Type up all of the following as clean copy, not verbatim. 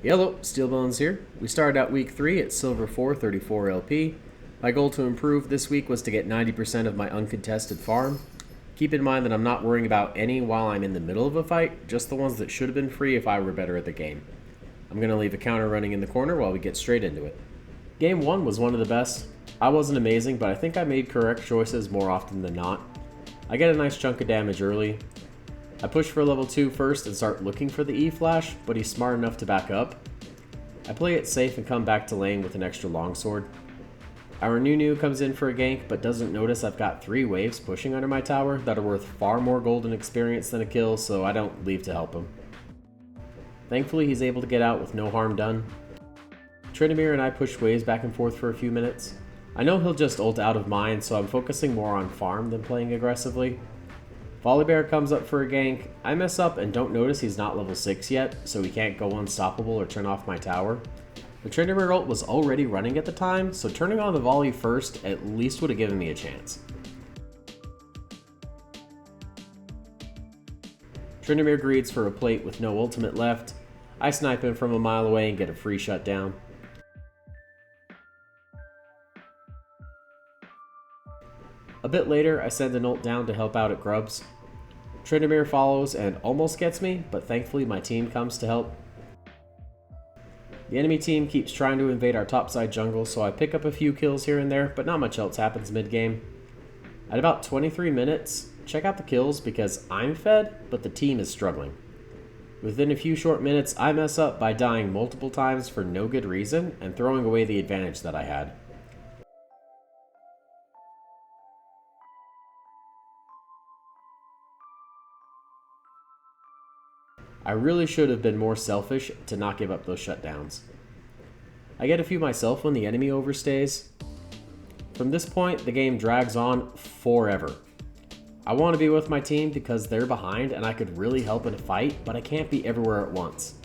Hello, Steelbones here. We started out week 3 at Silver 434 LP. My goal to improve this week was to get 90% of my uncontested farm. Keep in mind that I'm not worrying about any while I'm in the middle of a fight, just the ones that should have been free if I were better at the game. I'm going to leave a counter running in the corner while we get straight into it. Game 1 was one of the best. I wasn't amazing, but I think I made correct choices more often than not. I get a nice chunk of damage early. I push for level 2 first and start looking for the E-Flash, but he's smart enough to back up. I play it safe and come back to lane with an extra longsword. Our Nunu comes in for a gank, but doesn't notice I've got 3 waves pushing under my tower that are worth far more golden experience than a kill, so I don't leave to help him. Thankfully, he's able to get out with no harm done. Tryndamere and I push waves back and forth for a few minutes. I know he'll just ult out of mine, so I'm focusing more on farm than playing aggressively. Volibear comes up for a gank. I mess up and don't notice he's not level 6 yet, so he can't go unstoppable or turn off my tower. The Tryndamere ult was already running at the time, so turning on the volley first at least would have given me a chance. Tryndamere greeds for a plate with no ultimate left. I snipe him from a mile away and get a free shutdown. A bit later, I send an ult down to help out at Grubs. Tryndamere follows and almost gets me, but thankfully my team comes to help. The enemy team keeps trying to invade our topside jungle, so I pick up a few kills here and there, but not much else happens mid-game. At about 23 minutes, check out the kills because I'm fed, but the team is struggling. Within a few short minutes, I mess up by dying multiple times for no good reason and throwing away the advantage that I had. I really should have been more selfish to not give up those shutdowns. I get a few myself when the enemy overstays. From this point, the game drags on forever. I want to be with my team because they're behind and I could really help in a fight, but I can't be everywhere at once.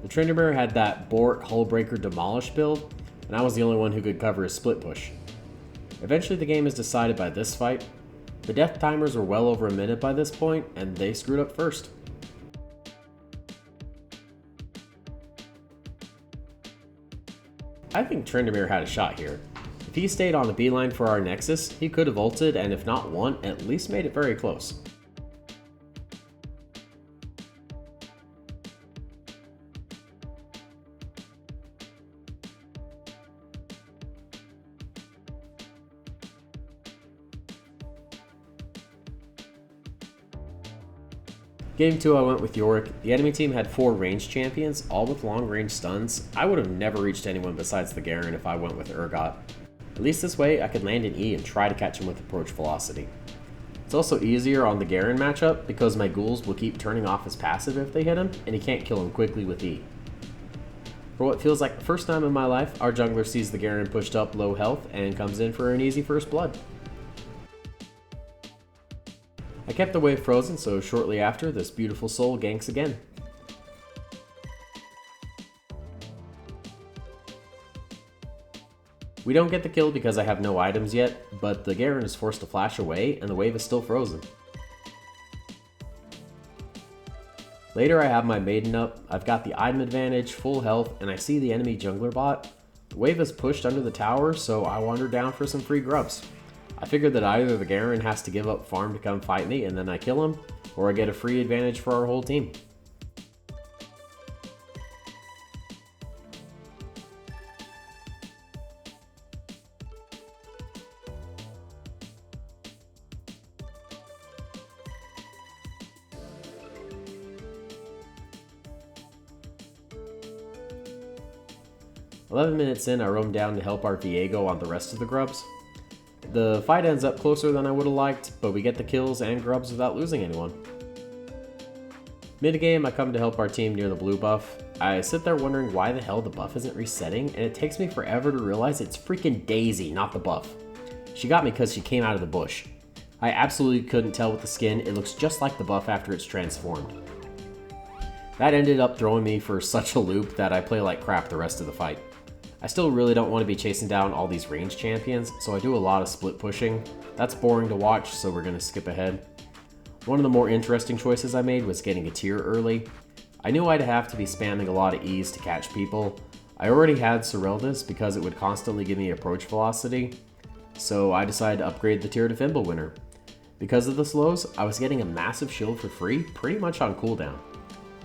The Tryndamere had that Bork Hullbreaker Demolish build, and I was the only one who could cover his split push. Eventually the game is decided by this fight. The death timers were well over a minute by this point, and they screwed up first. I think Tryndamere had a shot here. If he stayed on the beeline for our Nexus, he could have ulted and if not won, at least made it very close. Game 2 I went with Yorick. The enemy team had 4 ranged champions, all with long range stuns. I would have never reached anyone besides the Garen if I went with Urgot. At least this way I could land an E and try to catch him with approach velocity. It's also easier on the Garen matchup because my ghouls will keep turning off his passive if they hit him, and he can't kill him quickly with E. For what feels like the first time in my life, our jungler sees the Garen pushed up low health and comes in for an easy first blood. I kept the wave frozen, so shortly after, this beautiful soul ganks again. We don't get the kill because I have no items yet, but the Garen is forced to flash away and the wave is still frozen. Later I have my Maiden up, I've got the item advantage, full health, and I see the enemy jungler bot. The wave is pushed under the tower, so I wander down for some free grubs. I figured that either the Garen has to give up farm to come fight me and then I kill him, or I get a free advantage for our whole team. "11 minutes in, I roam down to help our Viego on the rest of the grubs. The fight ends up closer than I would have liked, but we get the kills and grubs without losing anyone. Mid-game, I come to help our team near the blue buff. I sit there wondering why the hell the buff isn't resetting, and it takes me forever to realize it's freaking Daisy, not the buff. She got me because she came out of the bush. I absolutely couldn't tell with the skin, it looks just like the buff after it's transformed. That ended up throwing me for such a loop that I play like crap the rest of the fight. I still really don't want to be chasing down all these ranged champions, so I do a lot of split pushing. That's boring to watch, so we're going to skip ahead. One of the more interesting choices I made was getting a tier early. I knew I'd have to be spamming a lot of E's to catch people. I already had Sereldas because it would constantly give me approach velocity, so I decided to upgrade the tier to Fimbulwinter. Because of the slows, I was getting a massive shield for free pretty much on cooldown.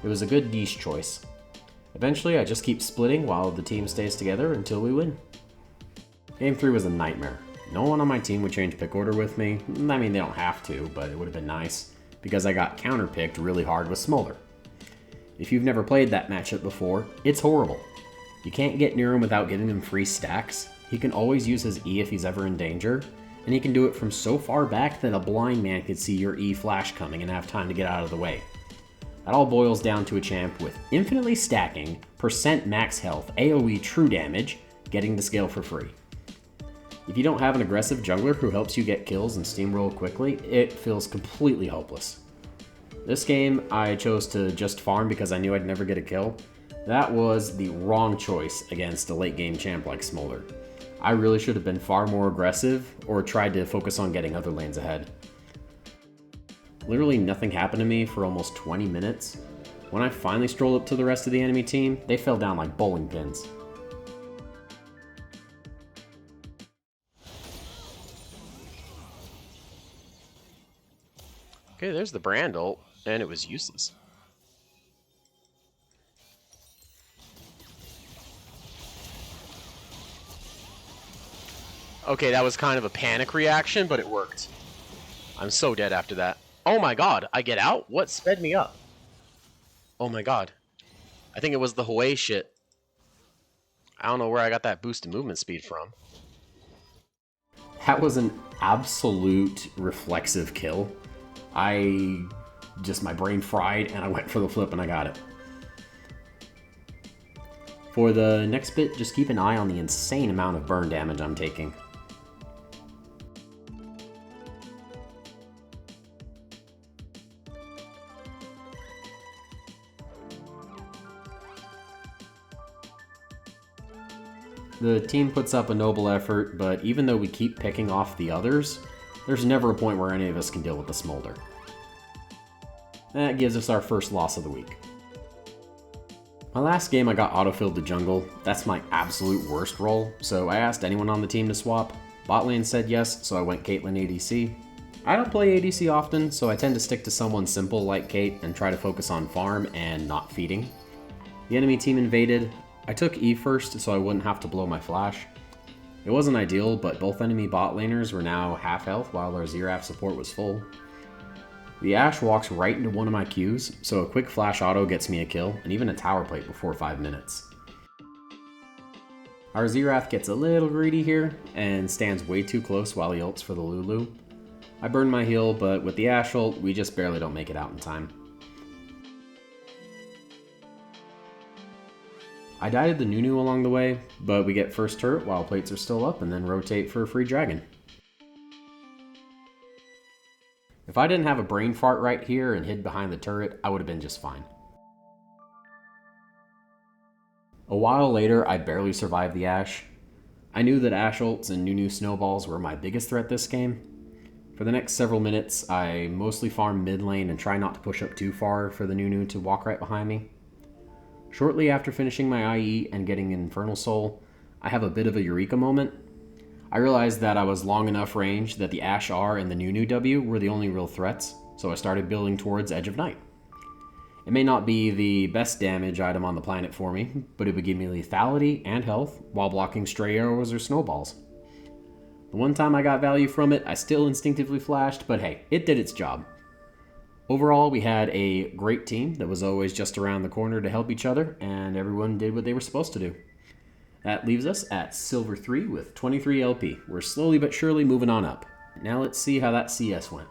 It was a good niche choice. Eventually, I just keep splitting while the team stays together until we win. Game 3 was a nightmare. No one on my team would change pick order with me. I mean, they don't have to, but it would have been nice, because I got counterpicked really hard with Smolder. If you've never played that matchup before, it's horrible. You can't get near him without giving him free stacks. He can always use his E if he's ever in danger, and he can do it from so far back that a blind man could see your E flash coming and have time to get out of the way. That all boils down to a champ with infinitely stacking, percent max health, AoE true damage, getting to scale for free. If you don't have an aggressive jungler who helps you get kills and steamroll quickly, it feels completely hopeless. This game, I chose to just farm because I knew I'd never get a kill. That was the wrong choice against a late game champ like Smolder. I really should have been far more aggressive or tried to focus on getting other lanes ahead. Literally nothing happened to me for almost 20 minutes. When I finally strolled up to the rest of the enemy team, they fell down like bowling pins. Okay, there's the Brand ult, and it was useless. Okay, that was kind of a panic reaction, but it worked. I'm so dead after that. Oh my god, I get out? What sped me up? Oh my god. I think it was the Hwei shit. I don't know where I got that boost in movement speed from. That was an absolute reflexive kill. My brain fried and I went for the flip and I got it. For the next bit, just keep an eye on the insane amount of burn damage I'm taking. The team puts up a noble effort, but even though we keep picking off the others, there's never a point where any of us can deal with the Smolder. That gives us our first loss of the week. My last game I got autofilled to jungle. That's my absolute worst role, so I asked anyone on the team to swap. Bot lane said yes, so I went Caitlyn ADC. I don't play ADC often, so I tend to stick to someone simple like Kate and try to focus on farm and not feeding. The enemy team invaded. I took E first so I wouldn't have to blow my flash. It wasn't ideal, but both enemy bot laners were now half health while our Xerath support was full. The Ashe walks right into one of my Qs, so a quick flash auto gets me a kill, and even a tower plate before 5 minutes. Our Xerath gets a little greedy here, and stands way too close while he ults for the Lulu. I burn my heal, but with the Ashe ult, we just barely don't make it out in time. I died the Nunu along the way, but we get first turret while plates are still up and then rotate for a free dragon. If I didn't have a brain fart right here and hid behind the turret, I would have been just fine. A while later, I barely survived the Ashe. I knew that Ashe ults and Nunu snowballs were my biggest threat this game. For the next several minutes, I mostly farm mid lane and try not to push up too far for the Nunu to walk right behind me. Shortly after finishing my IE and getting Infernal Soul, I have a bit of a eureka moment. I realized that I was long enough range that the Ashe R and the Nunu W were the only real threats, so I started building towards Edge of Night. It may not be the best damage item on the planet for me, but it would give me lethality and health while blocking stray arrows or snowballs. The one time I got value from it, I still instinctively flashed, but hey, it did its job. Overall, we had a great team that was always just around the corner to help each other, and everyone did what they were supposed to do. That leaves us at Silver 3 with 23 LP. We're slowly but surely moving on up. Now let's see how that CS went.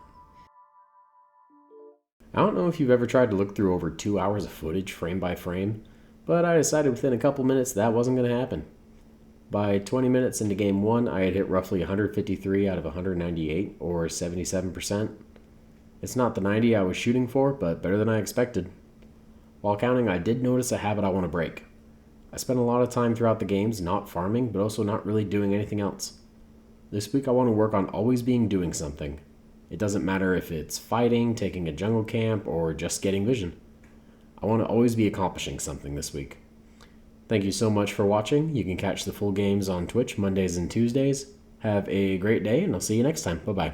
I don't know if you've ever tried to look through over 2 hours of footage frame by frame, but I decided within a couple minutes that wasn't going to happen. By 20 minutes into Game 1, I had hit roughly 153 out of 198, or 77%. It's not the 90 I was shooting for, but better than I expected. While counting, I did notice a habit I want to break. I spent a lot of time throughout the games not farming, but also not really doing anything else. This week I want to work on always being doing something. It doesn't matter if it's fighting, taking a jungle camp, or just getting vision. I want to always be accomplishing something this week. Thank you so much for watching. You can catch the full games on Twitch Mondays and Tuesdays. Have a great day, and I'll see you next time. Bye-bye.